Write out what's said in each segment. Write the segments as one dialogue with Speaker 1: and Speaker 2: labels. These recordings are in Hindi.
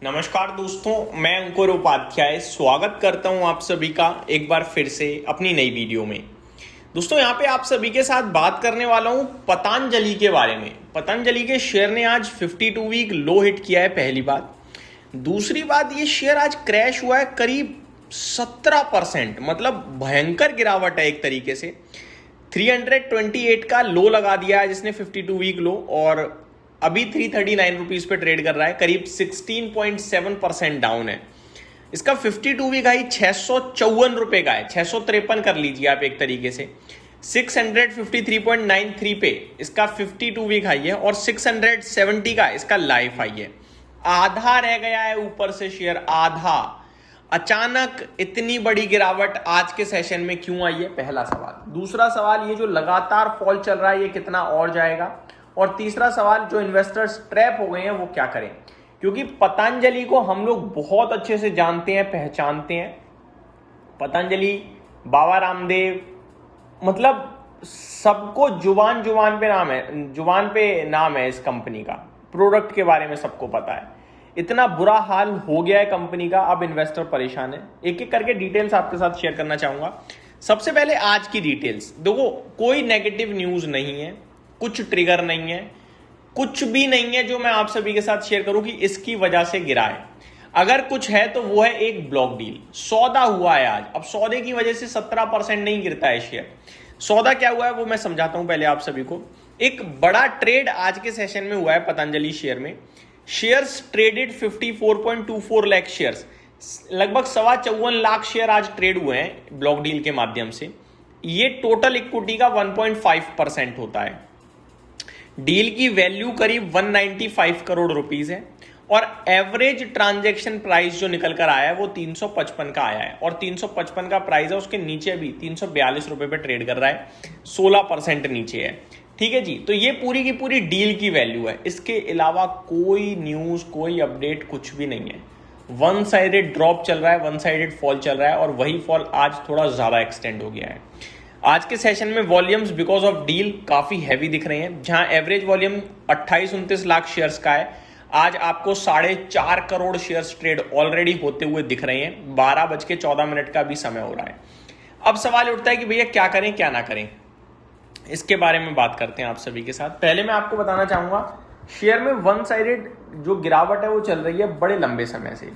Speaker 1: नमस्कार दोस्तों, मैं अंकुर उपाध्याय स्वागत करता हूं आप सभी का एक बार फिर से अपनी नई वीडियो में। दोस्तों यहां पे आप सभी के साथ बात करने वाला हूं पतंजलि के बारे में। पतंजलि के शेयर ने आज 52 वीक लो हिट किया है, पहली बात। दूसरी बात, ये शेयर आज क्रैश हुआ है करीब 17%, मतलब भयंकर गिरावट है एक तरीके से। 328 का लो लगा दिया है जिसने 52 वीक लो, और अभी 339 रुपीज पे ट्रेड कर रहा है, करीब 16.7% डाउन है। इसका 52 वीक हाई 654 रुपए का है, 653 कर लीजिए आप एक तरीके से। 653.93 पे इसका 52 वीक हाई है और 670 का इसका लाइफ हाई है। आधा रह गया है ऊपर से शेयर, आधा। अचानक इतनी बड़ी गिरावट आज के सेशन में क्यों आई है, पहला सवाल। दूसरा सवाल, ये जो लगातार फॉल चल रहा है ये कितना और जाएगा। और तीसरा सवाल, जो इन्वेस्टर्स ट्रैप हो गए हैं वो क्या करें, क्योंकि पतंजलि को हम लोग बहुत अच्छे से जानते हैं, पहचानते हैं। पतंजलि, बाबा रामदेव, मतलब सबको जुबान जुबान पे नाम है, जुबान पे नाम है इस कंपनी का। प्रोडक्ट के बारे में सबको पता है। इतना बुरा हाल हो गया है कंपनी का, अब इन्वेस्टर परेशान है। एक एक करके डिटेल्स आपके साथ शेयर करना चाहूंगा। सबसे पहले आज की डिटेल्स देखो, कोई नेगेटिव न्यूज नहीं है, कुछ ट्रिगर नहीं है, कुछ भी नहीं है जो मैं आप सभी के साथ शेयर करूं कि इसकी वजह से गिरा है। अगर कुछ है तो वो है एक ब्लॉक डील। सौदा हुआ है आज। अब सौदे की वजह से 17% नहीं गिरता है शेयर। सौदा क्या हुआ है वो मैं समझाता हूं पहले आप सभी को। एक बड़ा ट्रेड आज के सेशन में हुआ है पतंजलि शेयर में। शेयर्स ट्रेडेड 54.24 लाख शेयर्स, लगभग 54 लाख शेयर आज ट्रेड हुए हैं ब्लॉक डील के माध्यम से। ये टोटल इक्विटी का 1.5% होता है। डील की वैल्यू करीब 195 करोड़ रुपीस है और एवरेज ट्रांजैक्शन प्राइस जो निकल कर आया है वो 355 का आया है, और 355 का प्राइस है, उसके नीचे भी 342 रुपए पे ट्रेड कर रहा है, 16% नीचे है। ठीक है जी, तो ये पूरी की पूरी डील की वैल्यू है। इसके अलावा कोई न्यूज, कोई अपडेट, कुछ भी नहीं है। वन साइडेड ड्रॉप चल रहा है, वन साइडेड फॉल चल रहा है, और वही फॉल आज थोड़ा ज्यादा एक्सटेंड हो गया है। आज के सेशन में वॉल्यूम्स बिकॉज ऑफ डील काफी हैवी दिख रहे हैं। जहां एवरेज वॉल्यूम 28-29 लाख शेयर्स का है, आज आपको 4.5 करोड़ शेयर्स ट्रेड ऑलरेडी होते हुए दिख रहे हैं। 12:14 का भी समय हो रहा है। अब सवाल उठता है कि भैया क्या करें क्या ना करें, इसके बारे में बात करते हैं आप सभी के साथ। पहले मैं आपको बताना चाहूंगा, शेयर में वन साइडेड जो गिरावट है वो चल रही है बड़े लंबे समय से।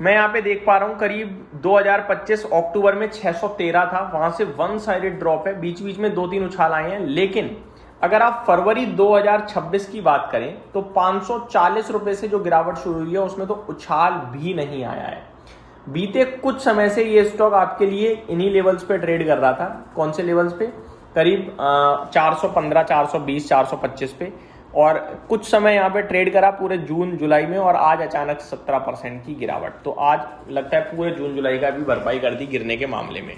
Speaker 1: मैं यहाँ पे देख पा रहा हूँ करीब 2025 अक्टूबर में 613 था, वहां से वन साइडेड ड्रॉप है। बीच बीच में 2-3 उछाल आए हैं, लेकिन अगर आप फरवरी 2026 की बात करें तो 540 रुपए से जो गिरावट शुरू हुई है उसमें तो उछाल भी नहीं आया है। बीते कुछ समय से ये स्टॉक आपके लिए इन्हीं लेवल्स पे ट्रेड कर रहा था। कौन से लेवल्स पे? करीब 415, 420, 425 पे, और कुछ समय यहाँ पे ट्रेड करा पूरे जून जुलाई में, और आज अचानक 17% की गिरावट। तो आज लगता है पूरे जून जुलाई का भी भरपाई कर दी गिरने के मामले में।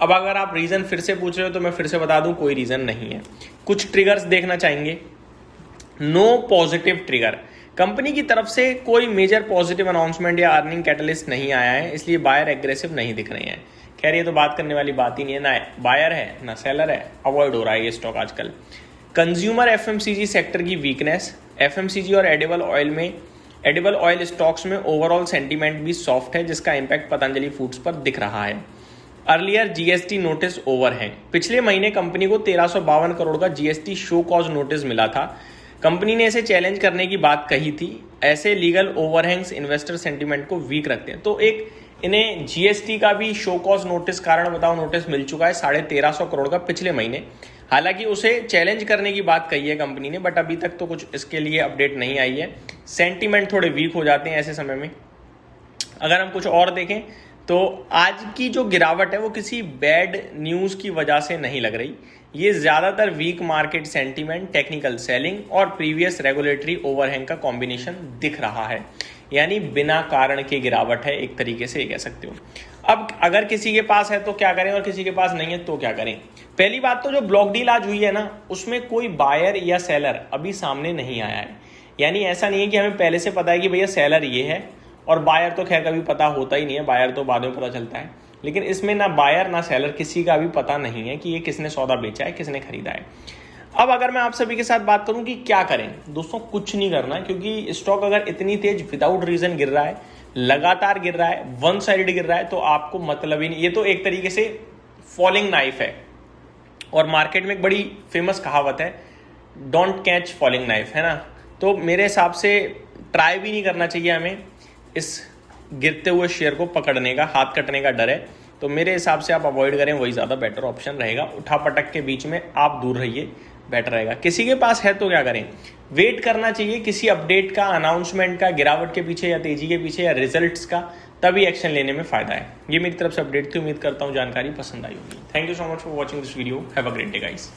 Speaker 1: अब अगर आप रीजन फिर से पूछ रहे हो तो मैं फिर से बता दूं, कोई रीजन नहीं है। कुछ ट्रिगर्स देखना चाहेंगे। नो पॉजिटिव ट्रिगर, कंपनी की तरफ से कोई मेजर पॉजिटिव अनाउंसमेंट या अर्निंग कैटलिस्ट नहीं आया है, इसलिए बायर एग्रेसिव नहीं दिख रहे हैं। खैर ये तो बात करने वाली बात ही नहीं है, ना बायर है ना सेलर है, अवॉइड हो रहा है ये स्टॉक आजकल। कंज्यूमर एफएमसीजी सेक्टर की वीकनेस, एफएमसीजी और एडिबल ऑयल स्टॉक्स में ओवरऑल सेंटीमेंट भी सॉफ्ट है, जिसका इंपैक्ट पतंजलि फूड्स पर दिख रहा है। अर्लियर जीएसटी नोटिस ओवर है। पिछले महीने कंपनी को 1352 करोड़ का जीएसटी शो कॉज नोटिस मिला था। कंपनी ने इसे चैलेंज करने की बात कही थी। ऐसे लीगल ओवरहैंग्स इन्वेस्टर सेंटीमेंट को वीक रखते हैं। तो एक इन्हें जीएसटी का भी शो कॉज नोटिस, कारण बताओ नोटिस मिल चुका है 1350 करोड़ का पिछले महीने। हालांकि उसे चैलेंज करने की बात कही है कंपनी ने, बट अभी तक तो कुछ इसके लिए अपडेट नहीं आई है। सेंटीमेंट थोड़े वीक हो जाते हैं ऐसे समय में। अगर हम कुछ और देखें तो आज की जो गिरावट है वो किसी बैड न्यूज की वजह से नहीं लग रही। ये ज्यादातर weak market sentiment, technical selling और प्रीवियस रेगुलेटरी ओवरहैंग का कॉम्बिनेशन दिख रहा है, यानी बिना कारण के गिरावट है, एक तरीके से ये कह सकते हो। अब अगर किसी के पास है तो क्या करें और किसी के पास नहीं है तो क्या करें। पहली बात तो जो ब्लॉक डील आज हुई है ना, उसमें कोई बायर या सेलर अभी सामने नहीं आया है। यानी ऐसा नहीं है कि हमें पहले से पता है कि भैया सेलर ये है, और बायर तो खैर कभी पता होता ही नहीं है, बायर तो बाद में पता चलता है। लेकिन इसमें ना बायर ना सेलर, किसी का भी पता नहीं है कि ये किसने सौदा बेचा है, किसने खरीदा है। अब अगर मैं आप सभी के साथ बात करूं कि क्या करें, दोस्तों कुछ नहीं करना, क्योंकि स्टॉक अगर इतनी तेज विदाउट रीजन गिर रहा है, लगातार गिर रहा है, वन साइड गिर रहा है, तो आपको मतलब ही नहीं। ये तो एक तरीके से फॉलिंग नाइफ है, और मार्केट में एक बड़ी फेमस कहावत है, डोंट कैच फॉलिंग नाइफ, है ना। तो मेरे हिसाब से ट्राई भी नहीं करना चाहिए हमें इस गिरते हुए शेयर को पकड़ने का, हाथ कटने का डर है। तो मेरे हिसाब से आप अवॉइड करें, वही ज़्यादा बेटर ऑप्शन रहेगा। उठा पटक के बीच में आप दूर रहिए, बेटर रहेगा। किसी के पास है तो क्या करें, वेट करना चाहिए किसी अपडेट का, अनाउंसमेंट का, गिरावट के पीछे या तेजी के पीछे या रिजल्ट्स का, तभी एक्शन लेने में फायदा है। ये मेरी तरफ से अपडेट थी, उम्मीद करता हूँ जानकारी पसंद आई होगी। Thank you so much for watching this video, have a great day guys.